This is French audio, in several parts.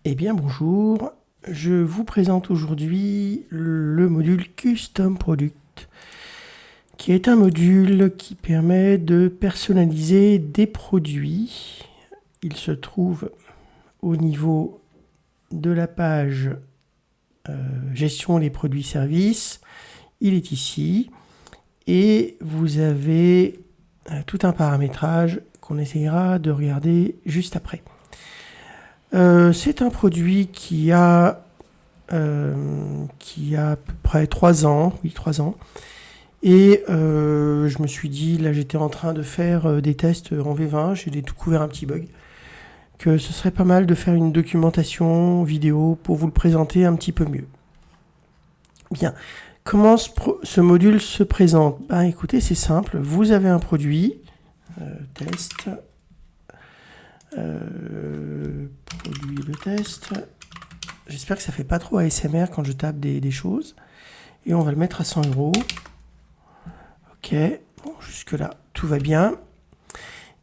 Eh bien bonjour, je vous présente aujourd'hui le module Custom Product, qui est un module qui permet de personnaliser des produits. Il se trouve au niveau de la page gestion des produits services. Il est ici et vous avez tout un paramétrage qu'on essayera de regarder juste après. C'est un produit qui a à peu près 3 ans, oui 3 ans. Et je me suis dit, là j'étais en train de faire des tests en V20, j'ai découvert un petit bug, que ce serait pas mal de faire une documentation vidéo pour vous le présenter un petit peu mieux. Bien, comment ce module se présente? Écoutez, c'est simple, vous avez un produit, test, produit de test. J'espère que ça fait pas trop ASMR quand je tape des choses. Et on va le mettre à 100 €. Ok, bon, jusque là, tout va bien.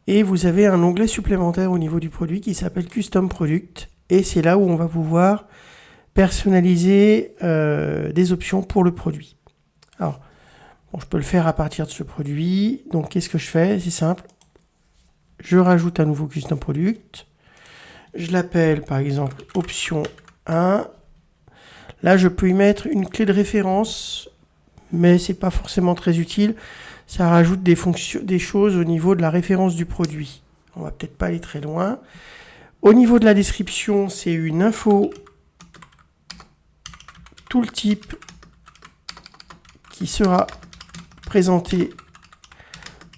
Et vous avez un onglet supplémentaire au niveau du produit qui s'appelle Custom Product. Et c'est là où on va pouvoir personnaliser des options pour le produit. Alors, bon, je peux le faire à partir de ce produit. Donc, qu'est-ce que je fais? C'est simple. Je rajoute un nouveau Custom Product. Je l'appelle par exemple option 1. Là, je peux y mettre une clé de référence, mais c'est pas forcément très utile. Ça rajoute des choses au niveau de la référence du produit. On va peut-être pas aller très loin. Au niveau de la description, c'est une info tooltip qui sera présentée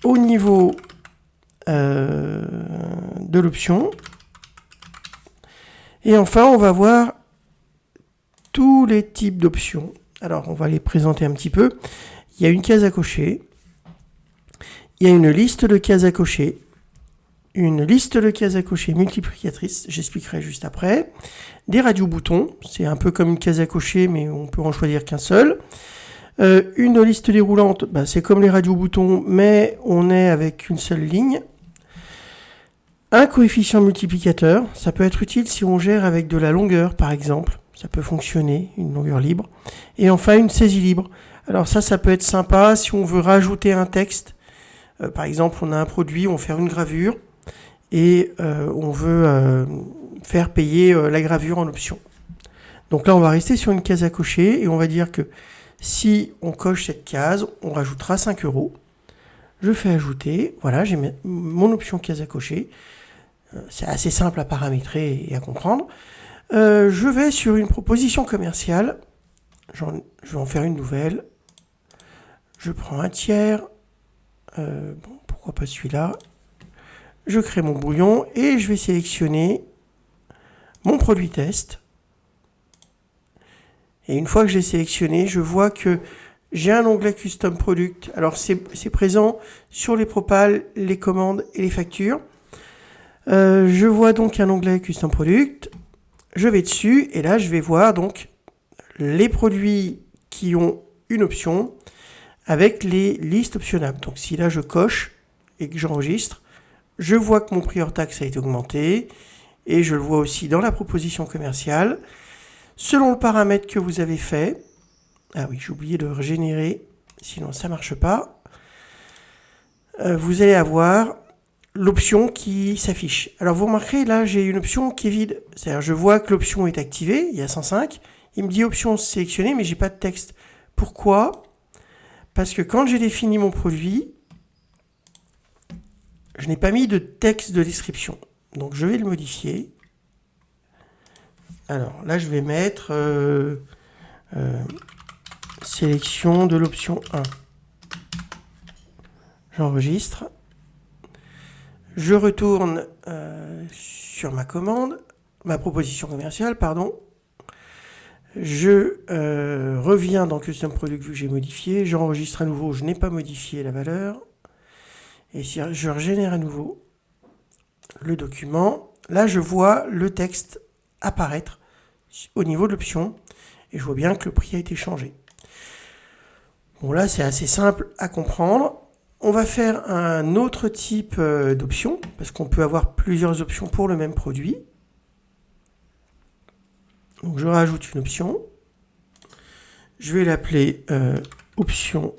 au niveau de l'option. Et enfin, on va voir tous les types d'options. Alors, on va les présenter un petit peu. Il y a une case à cocher. Il y a une liste de cases à cocher. Une liste de cases à cocher multiplicatrice. J'expliquerai juste après. Des radio-boutons. C'est un peu comme une case à cocher, mais on peut en choisir qu'un seul. Une liste déroulante. C'est comme les radio-boutons, mais on est avec une seule ligne. Un coefficient multiplicateur, ça peut être utile si on gère avec de la longueur, par exemple. Ça peut fonctionner, une longueur libre. Et enfin, une saisie libre. Alors ça peut être sympa si on veut rajouter un texte. Par exemple, on a un produit, on veut faire une gravure et on veut faire payer la gravure en option. Donc là, on va rester sur une case à cocher et on va dire que si on coche cette case, on rajoutera 5 €. Je fais ajouter. Voilà, j'ai mon option case à cocher. C'est assez simple à paramétrer et à comprendre. Je vais sur une proposition commerciale. Je vais en faire une nouvelle. Je prends un tiers. Pourquoi pas celui-là? Je crée mon brouillon et je vais sélectionner mon produit test. Et une fois que j'ai sélectionné, je vois que j'ai un onglet Custom Product. Alors c'est présent sur les propals, les commandes et les factures. Je vois donc un onglet Custom Product. Je vais dessus et là je vais voir donc les produits qui ont une option avec les listes optionnables. Donc si là je coche et que j'enregistre, je vois que mon prix hors taxe a été augmenté et je le vois aussi dans la proposition commerciale. Selon le paramètre que vous avez fait, ah oui, j'ai oublié de régénérer, sinon ça ne marche pas, vous allez avoir l'option qui s'affiche. Alors vous remarquerez, là j'ai une option qui est vide. C'est-à-dire je vois que l'option est activée, il y a 105. Il me dit option sélectionnée, mais j'ai pas de texte. Pourquoi? Parce que quand j'ai défini mon produit, je n'ai pas mis de texte de description. Donc je vais le modifier. Alors là je vais mettre sélection de l'option 1. J'enregistre. Je retourne sur ma commande, ma proposition commerciale, pardon. Je reviens dans Custom Product vu que j'ai modifié. J'enregistre à nouveau, je n'ai pas modifié la valeur. Et si je régénère à nouveau le document, là je vois le texte apparaître au niveau de l'option. Et je vois bien que le prix a été changé. Bon là c'est assez simple à comprendre. On va faire un autre type d'option, parce qu'on peut avoir plusieurs options pour le même produit. Donc je rajoute une option. Je vais l'appeler option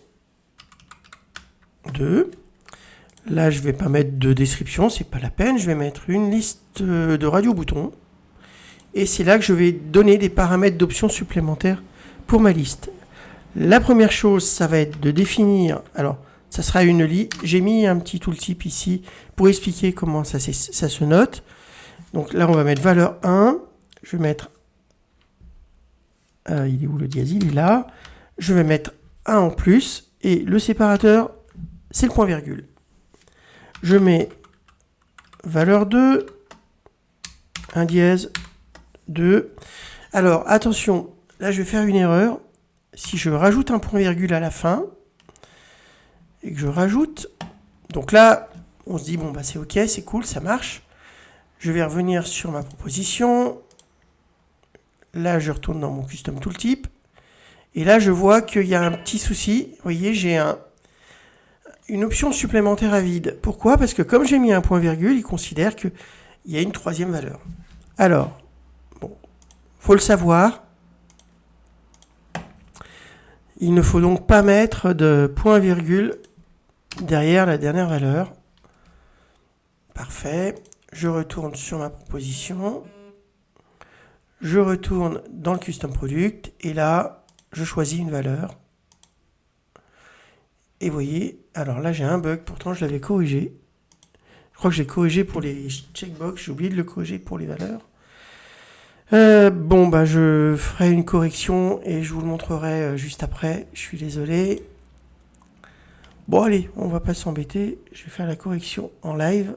2. Là, je ne vais pas mettre de description, c'est pas la peine. Je vais mettre une liste de radio-boutons. Et c'est là que je vais donner des paramètres d'options supplémentaires pour ma liste. La première chose, ça va être de définir... Alors, ça sera une liste. J'ai mis un petit tooltip ici pour expliquer comment ça se note. Donc là, on va mettre valeur 1. Je vais mettre... il est où le dièse? Il est là. Je vais mettre 1 en plus. Et le séparateur, c'est le point virgule. Je mets valeur 2. Un dièse. 2. Alors, attention. Là, je vais faire une erreur. Si je rajoute un point virgule à la fin, et que je rajoute... Donc là, on se dit, bon, bah c'est OK, c'est cool, ça marche. Je vais revenir sur ma proposition. Là, je retourne dans mon Custom Tooltip. Et là, je vois qu'il y a un petit souci. Vous voyez, j'ai une option supplémentaire à vide. Pourquoi? Parce que comme j'ai mis un point virgule, il considère qu'il y a une troisième valeur. Alors, bon, faut le savoir. Il ne faut donc pas mettre de point virgule derrière la dernière valeur. Parfait. Je retourne sur ma proposition. Je retourne dans le Custom Product. Et là, je choisis une valeur. Et vous voyez, alors là, j'ai un bug. Pourtant, je l'avais corrigé. Je crois que j'ai corrigé pour les checkbox. J'ai oublié de le corriger pour les valeurs. Bon, bah, je ferai une correction et je vous le montrerai juste après. Je suis désolé. Bon, allez, on va pas s'embêter. Je vais faire la correction en live.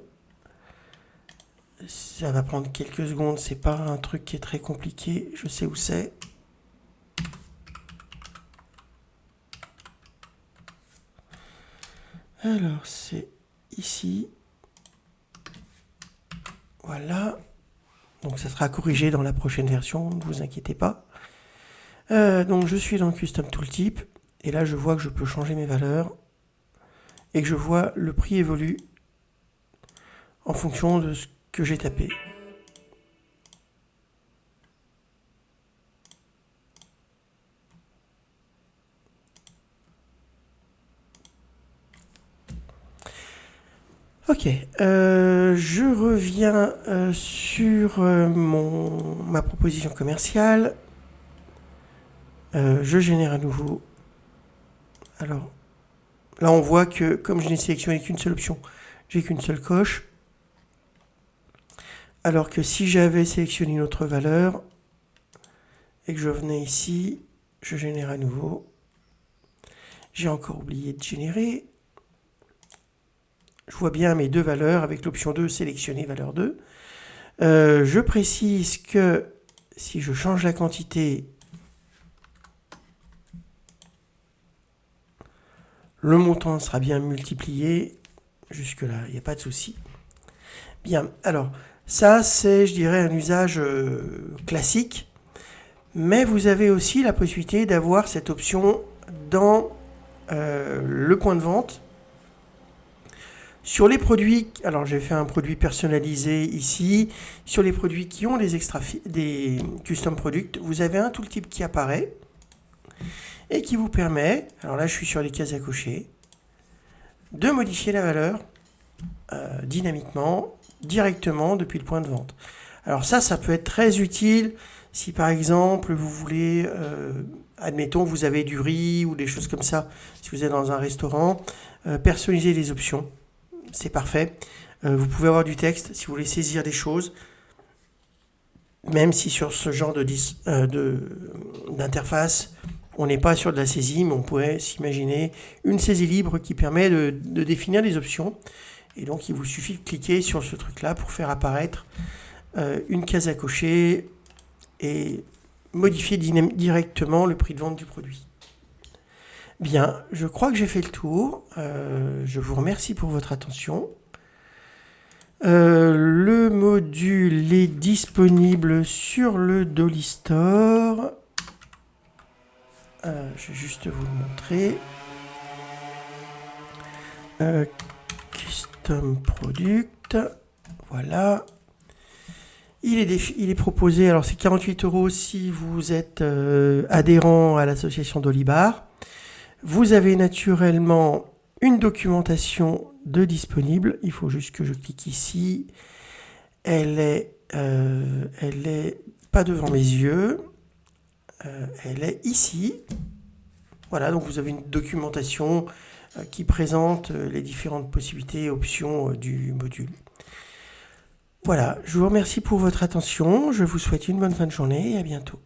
Ça va prendre quelques secondes. C'est pas un truc qui est très compliqué. Je sais où c'est. Alors, c'est ici. Voilà. Donc, ça sera corrigé dans la prochaine version. Ne vous inquiétez pas. Donc, je suis dans le Custom Tooltip. Et là, je vois que je peux changer mes valeurs. Et que je vois le prix évolue en fonction de ce que j'ai tapé. Ok, je reviens sur ma proposition commerciale. Je génère à nouveau. Alors, là on voit que comme je n'ai sélectionné qu'une seule option, j'ai qu'une seule coche. Alors que si j'avais sélectionné une autre valeur et que je venais ici, je génère à nouveau. J'ai encore oublié de générer. Je vois bien mes deux valeurs avec l'option 2, sélectionner valeur 2. Je précise que si je change la quantité, le montant sera bien multiplié. Jusque-là, il n'y a pas de souci. Bien, alors, ça c'est, je dirais, un usage classique. Mais vous avez aussi la possibilité d'avoir cette option dans le point de vente. Sur les produits, alors j'ai fait un produit personnalisé ici, sur les produits qui ont des custom products, vous avez un tooltip qui apparaît et qui vous permet, alors là je suis sur les cases à cocher, de modifier la valeur dynamiquement, directement depuis le point de vente. Alors ça peut être très utile si par exemple vous voulez, admettons vous avez du riz ou des choses comme ça, si vous êtes dans un restaurant, personnaliser les options. C'est parfait. Vous pouvez avoir du texte si vous voulez saisir des choses. Même si sur ce genre d'interface, on n'est pas sur de la saisie, mais on pourrait s'imaginer une saisie libre qui permet de définir des options. Et donc, il vous suffit de cliquer sur ce truc-là pour faire apparaître une case à cocher et modifier directement le prix de vente du produit. Bien, je crois que j'ai fait le tour. Je vous remercie pour votre attention. Le module est disponible sur le Dolly Store. Je vais juste vous le montrer. Custom Product. Voilà. Il est proposé, alors c'est 48 € si vous êtes adhérent à l'association d'Olibar. Vous avez naturellement une documentation de disponible. Il faut juste que je clique ici. Elle est pas devant mes yeux. Elle est ici. Voilà, donc vous avez une documentation qui présente les différentes possibilités et options du module. Voilà, je vous remercie pour votre attention. Je vous souhaite une bonne fin de journée et à bientôt.